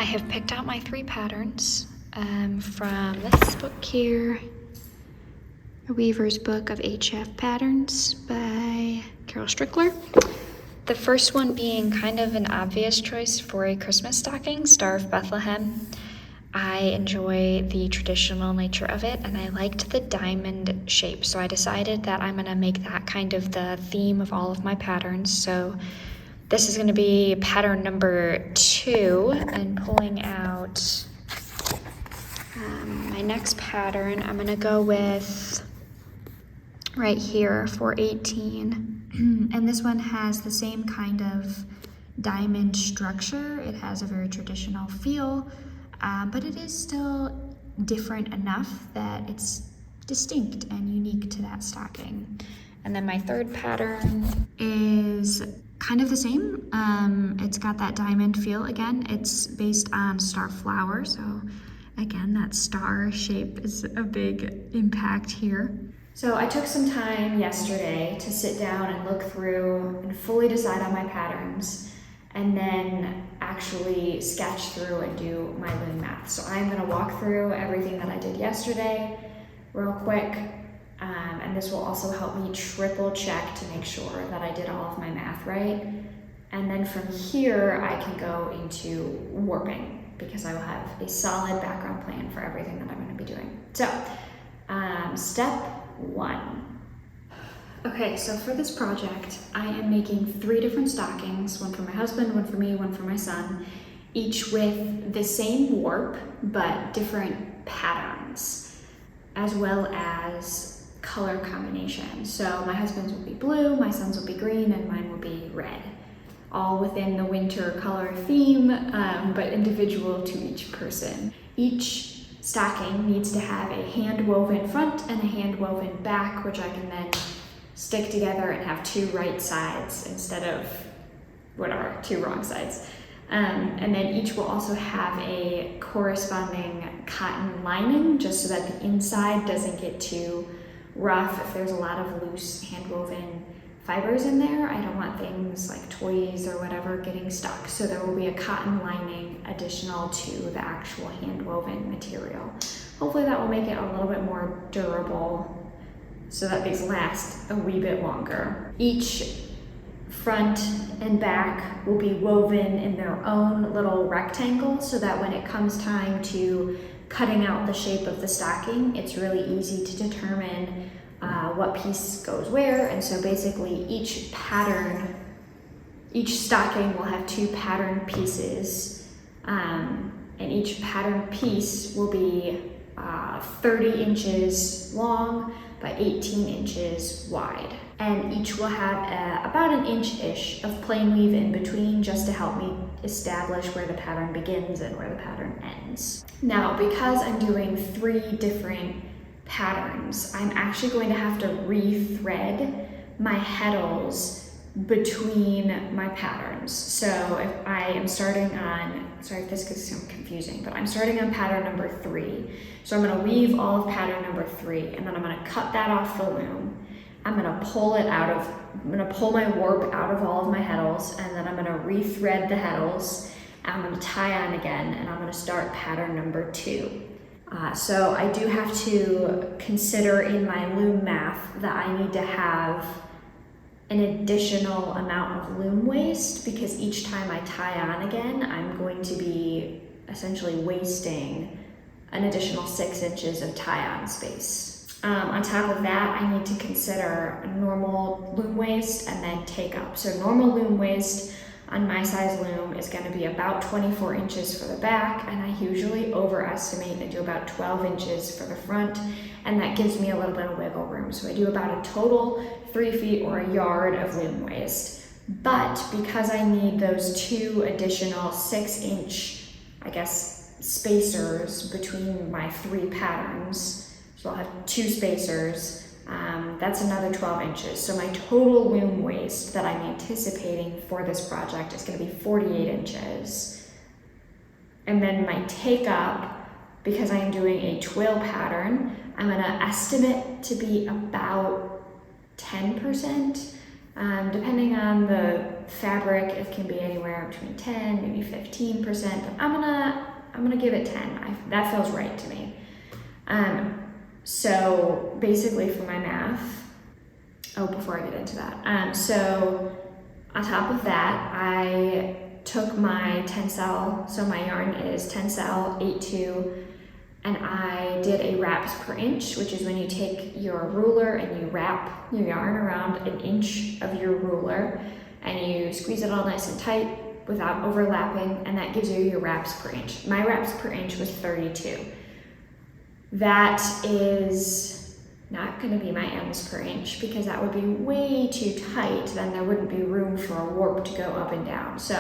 I have picked out my 3 patterns from this book here, A Weaver's Book of HF Patterns by Carol Strickler. The first one being kind of an obvious choice for a Christmas stocking, Star of Bethlehem. I enjoy the traditional nature of it, and I liked the diamond shape, so I decided that I'm gonna make that kind of the theme of all of my patterns. So this is gonna be pattern number 2, and pulling out my next pattern, I'm gonna go with right here, 418. And this one has the same kind of diamond structure. It has a very traditional feel, but it is still different enough that it's distinct and unique to that stocking. And then my third pattern is kind of the same. It's got that diamond feel again. It's based on star flower, so again, that star shape is a big impact here. So I took some time yesterday to sit down and look through and fully decide on my patterns, and then actually sketch through and do my Loom Math. So I'm gonna walk through everything that I did yesterday real quick, and this will also help me triple check to make sure that I did all of my math right. And then from here, I can go into warping, because I will have a solid background plan for everything that I'm gonna be doing. So, step 1. Okay, so for this project, I am making 3 different stockings, one for my husband, one for me, one for my son, each with the same warp, but different patterns, as well as color combinations. So my husband's will be blue, my son's will be green, and mine will be red. All within the winter color theme, but individual to each person. Each stocking needs to have a hand-woven front and a hand-woven back, which I can then stick together and have 2 right sides instead of whatever, 2 wrong sides. And then each will also have a corresponding cotton lining, just so that the inside doesn't get too rough. If there's a lot of loose hand-woven fibers in there, I don't want things like toys or whatever getting stuck. So there will be a cotton lining additional to the actual hand-woven material. Hopefully that will make it a little bit more durable so that these last a wee bit longer. Each front and back will be woven in their own little rectangle, so that when it comes time to cutting out the shape of the stocking, it's really easy to determine what piece goes where. And so basically each stocking will have 2 pattern pieces, and each pattern piece will be 30 inches long by 18 inches wide. And each will have about an inch-ish of plain weave in between, just to help me establish where the pattern begins and where the pattern ends. Now, because I'm doing 3 different patterns, I'm actually going to have to rethread my heddles between my patterns. So if I am starting on, sorry if this gets some confusing, but I'm starting on pattern number 3. So I'm gonna weave all of pattern number 3, and then I'm gonna cut that off the loom. I'm gonna pull my warp out of all of my heddles, and then I'm gonna rethread the heddles, and I'm gonna tie on again, and I'm gonna start pattern number 2. So I do have to consider in my Loom Math that I need to have an additional amount of loom waste, because each time I tie on again, I'm going to be essentially wasting an additional 6 inches of tie-on space. On top of that, I need to consider normal loom waste and then take up. So normal loom waste on my size loom is going to be about 24 inches for the back, and I usually overestimate and do about 12 inches for the front, and that gives me a little bit of wiggle room. So I do about a total 3 feet or a yard of loom waste. But because I need those 2 additional 6-inch, I guess, spacers between my 3 patterns, so I'll have 2 spacers, that's another 12 inches. So my total loom waste that I'm anticipating for this project is going to be 48 inches. And then my take up, because I'm doing a twill pattern, I'm going to estimate to be about 10%, depending on the fabric, it can be anywhere between 10, maybe 15%, but I'm gonna give it 10. That feels right to me. So basically for my math, before I get into that, so on top of that, I took my tencel, so my yarn is tencel 8/2, and I did a wraps per inch, which is when you take your ruler and you wrap your yarn around an inch of your ruler and you squeeze it all nice and tight without overlapping, and that gives you your wraps per inch. My wraps per inch was 32. That is not going to be my ends per inch because that would be way too tight. Then there wouldn't be room for a warp to go up and down. So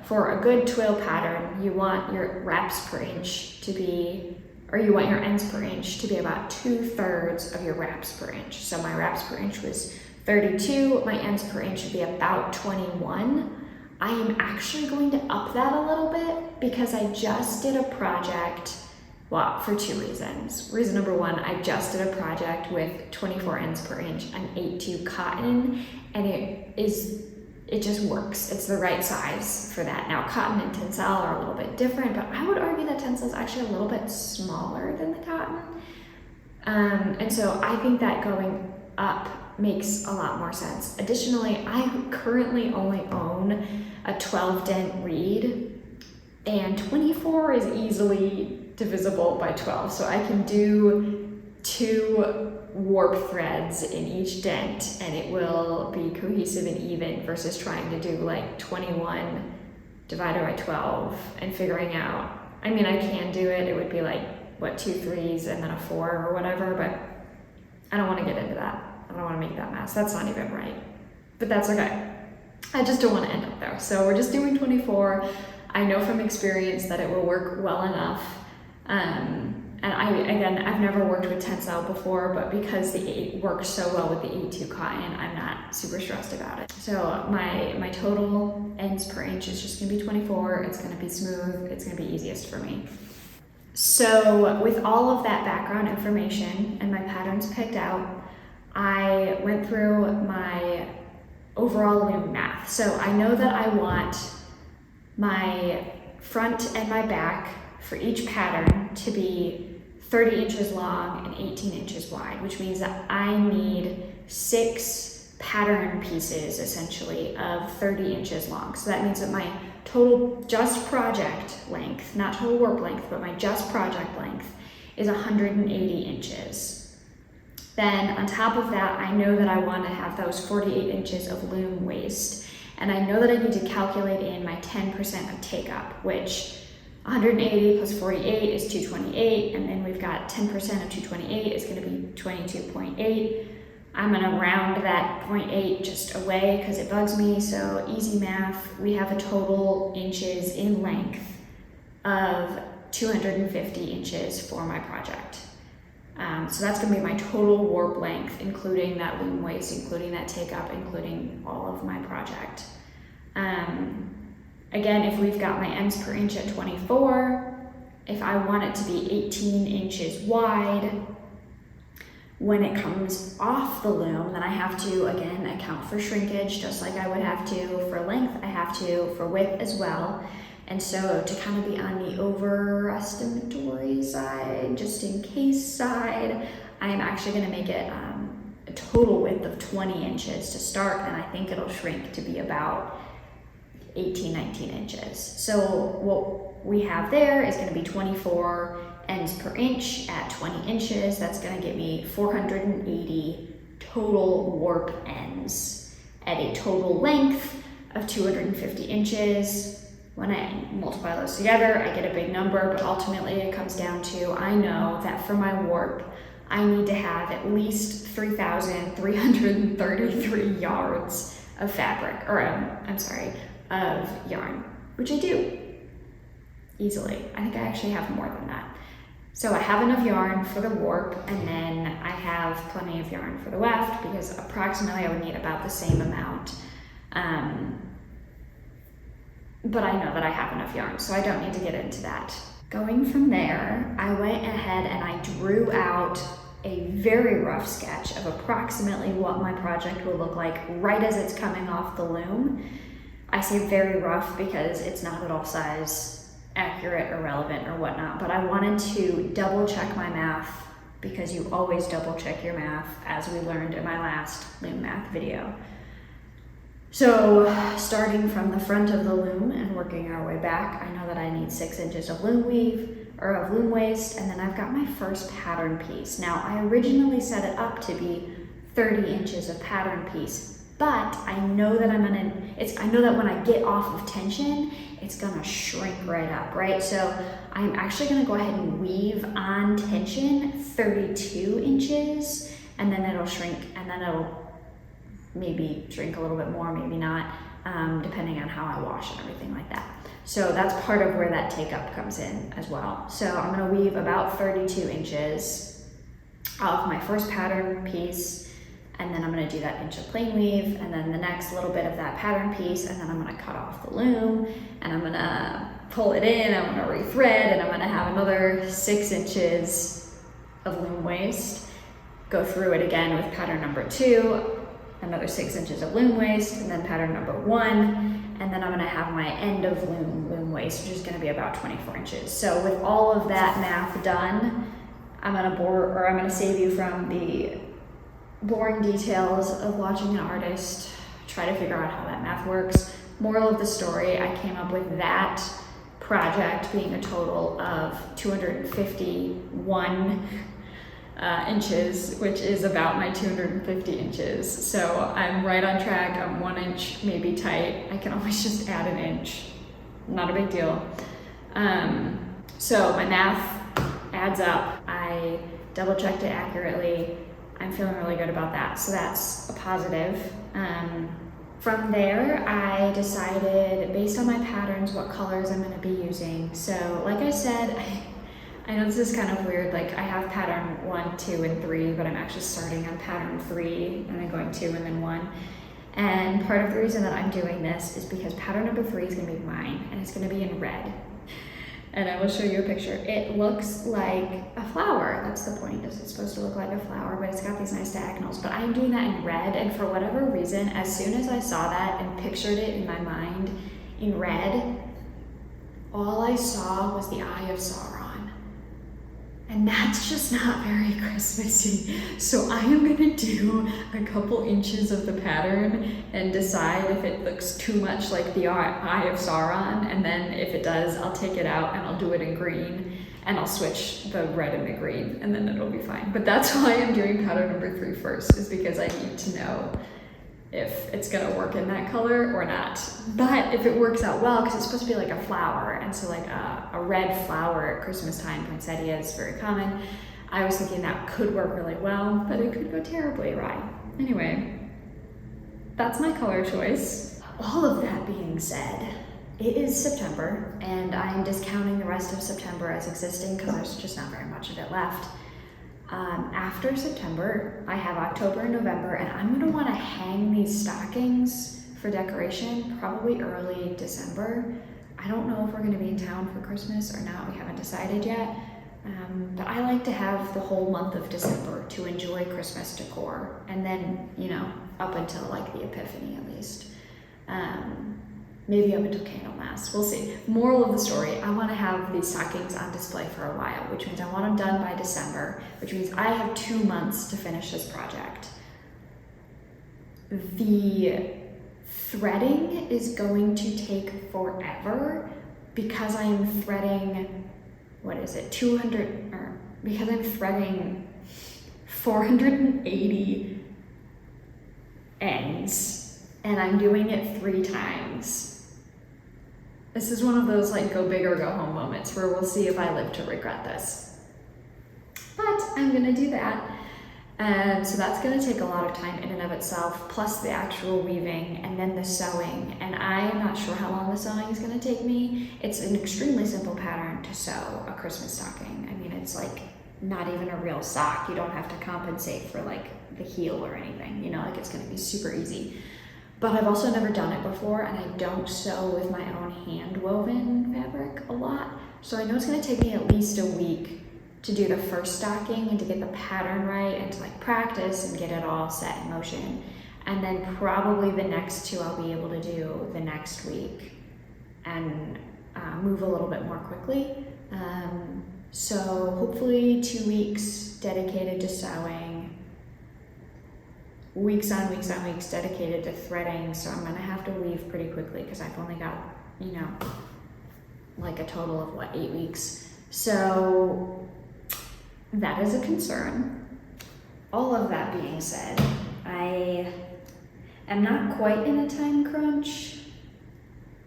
for a good twill pattern, you want your wraps per inch to be, or you want your ends per inch to be about 2/3 of your wraps per inch. So my wraps per inch was 32, my ends per inch should be about 21. I am actually going to up that a little bit because I just did a project, well, for 2 reasons. Reason number 1, I just did a project with 24 ends per inch and 8/2 cotton, and it just works. It's the right size for that. Now, cotton and tencel are a little bit different, but I would argue that tencel is actually a little bit smaller than the cotton. And so I think that going up makes a lot more sense. Additionally, I currently only own a 12 dent reed, and 24 is easily divisible by 12. So I can do 2 warp threads in each dent and it will be cohesive and even versus trying to do like 21 divided by 12 and figuring out, I mean, I can do it. It would be like, what, 2 3s and then a 4 or whatever, but I don't want to get into that. I don't want to make that mess. That's not even right, but that's okay. I just don't want to end up there. So we're just doing 24. I know from experience that it will work well enough. And I've never worked with tencel before, but because the 8 works so well with the 8/2 cotton, I'm not super stressed about it. So my total ends per inch is just gonna be 24. It's gonna be smooth. It's gonna be easiest for me. So with all of that background information and my patterns picked out, I went through my overall Loom Math. So I know that I want my front and my back for each pattern to be 30 inches long and 18 inches wide, which means that I need 6 pattern pieces essentially of 30 inches long. So that means that my total just project length, not total warp length, but my just project length is 180 inches. Then on top of that, I know that I want to have those 48 inches of loom waist. And I know that I need to calculate in my 10% of take up, which 180 plus 48 is 228, and then we've got 10% of 228 is going to be 22.8. I'm going to round that 0.8 just away because it bugs me, so easy math. We have a total inches in length of 250 inches for my project. So that's going to be my total warp length, including that loom waist, including that take up, including all of my project. Again, if we've got my ends per inch at 24, if I want it to be 18 inches wide, when it comes off the loom, then I have to, again, account for shrinkage, just like I would have to for length, I have to for width as well. And so to kind of be on the overestimatory side, just in case side, I am actually going to make it a total width of 20 inches to start, and I think it'll shrink to be about 18, 19 inches. So what we have there is going to be 24 ends per inch at 20 inches. That's going to give me 480 total warp ends at a total length of 250 inches. When I multiply those together, I get a big number, but ultimately it comes down to, I know that for my warp, I need to have at least 3,333 yards of fabric, or of yarn, which I do easily. I think I actually have more than that. So I have enough yarn for the warp, and then I have plenty of yarn for the weft, because approximately I would need about the same amount. But I know that I have enough yarn, so I don't need to get into that. Going from there, I went ahead and I drew out a very rough sketch of approximately what my project will look like right as it's coming off the loom. I say very rough because it's not at all size accurate or relevant or whatnot, but I wanted to double check my math because you always double check your math, as we learned in my last Loom Math video. So starting from the front of the loom and working our way back, I know that I need 6 inches of loom weave, or of loom waist, and then I've got my first pattern piece. Now I originally set it up to be 30 inches of pattern piece, but I know that I know that when I get off of tension, it's gonna shrink right up, right? So I'm actually gonna go ahead and weave on tension 32 inches, and then it'll shrink, and then it'll maybe shrink a little bit more, maybe not, depending on how I wash and everything like that. So that's part of where that take up comes in as well. So I'm gonna weave about 32 inches of my first pattern piece, and then I'm gonna do that inch of plain weave, and then the next little bit of that pattern piece, and then I'm gonna cut off the loom, and I'm gonna pull it in, I'm gonna rethread, and I'm gonna have another 6 inches of loom waist, go through it again with pattern number 2, another 6 inches of loom waist, and then pattern number 1, and then I'm gonna have my end of loom waist, which is gonna be about 24 inches. So with all of that math done, I'm gonna save you from the boring details of watching an artist try to figure out how that math works. Moral of the story, I came up with that project being a total of 251 inches, which is about my 250 inches. So I'm right on track. I'm 1 inch maybe tight. I can always just add an inch. Not a big deal. So my math adds up. I double checked it accurately. I'm feeling really good about that. So that's a positive. From there, I decided based on my patterns what colors I'm going to be using. So like I said, I know this is kind of weird, like I have pattern 1, 2, and 3, but I'm actually starting on pattern 3 and then going 2 and then 1. And part of the reason that I'm doing this is because pattern number 3 is gonna be mine, and it's gonna be in red. And I will show you a picture. It looks like a flower. That's the point, is it's supposed to look like a flower, but it's got these nice diagonals. But I'm doing that in red, and for whatever reason, as soon as I saw that and pictured it in my mind in red, all I saw was the Eye of Sauron. And that's just not very Christmassy. So I am gonna do a couple inches of the pattern and decide if it looks too much like the Eye of Sauron. And then if it does, I'll take it out and I'll do it in green, and I'll switch the red and the green, and then it'll be fine. But that's why I'm doing pattern number 3 first, is because I need to know if it's gonna work in that color or not. But if it works out well, because it's supposed to be like a flower, and so like a red flower at Christmas time, poinsettia is very common, I was thinking that could work really well, but it could go terribly awry. Anyway, that's my color choice. All of that being said, it is September, and I'm discounting the rest of September as existing because there's just not very much of it left. After September, I have October and November, and I'm gonna wanna hang these stockings for decoration probably early December. I don't know if we're gonna be in town for Christmas or not, we haven't decided yet. But I like to have the whole month of December to enjoy Christmas decor, and then, you know, up until like the Epiphany at least. Maybe up until Candlemas, we'll see. Moral of the story, I wanna have these stockings on display for a while, which means I want them done by December, which means I have 2 months to finish this project. The threading is going to take forever because I am threading, because I'm threading 480 ends, and I'm doing it 3 times. This is one of those like go big or go home moments where we'll see if I live to regret this. But I'm gonna do that. And so that's gonna take a lot of time in and of itself, plus the actual weaving and then the sewing. And I'm not sure how long the sewing is gonna take me. It's an extremely simple pattern to sew a Christmas stocking. I mean, it's like not even a real sock. You don't have to compensate for like the heel or anything, you know, like it's gonna be super easy. But I've also never done it before, and I don't sew with my own hand woven fabric a lot. So I know it's gonna take me at least a week to do the first stocking and to get the pattern right and to like practice and get it all set in motion. And then probably the next two I'll be able to do the next week and move a little bit more quickly. So hopefully 2 weeks dedicated to sewing, weeks on weeks on weeks dedicated to threading. So I'm gonna have to leave pretty quickly because I've only got, you know, like a total of what, 8 weeks. So that is a concern. All of that being said, I am not quite in a time crunch,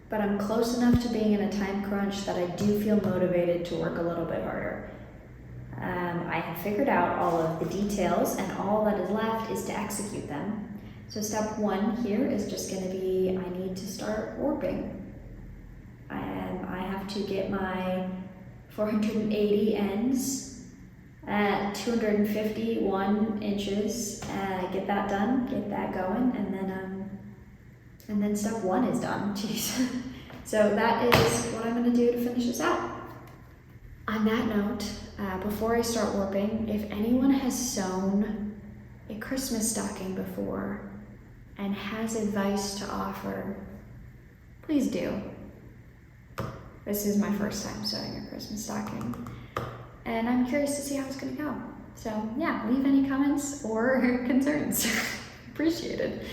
but I'm close enough to being in a time crunch that I do feel motivated to work a little bit harder. I have figured out all of the details, and all that is left is to execute them. So step 1 here is just going to be, I need to start warping. I have to get my 480 ends at 251 inches, get that done, get that going, and then step 1 is done. Jeez. So that is what I'm going to do to finish this out. On that note, before I start warping, if anyone has sewn a Christmas stocking before and has advice to offer, please do. This is my first time sewing a Christmas stocking, and I'm curious to see how it's going to go. So yeah, leave any comments or concerns. Appreciated.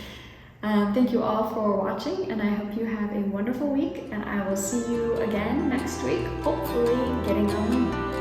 Thank you all for watching, and I hope you have a wonderful week, and I will see you again next week, hopefully getting on Loom.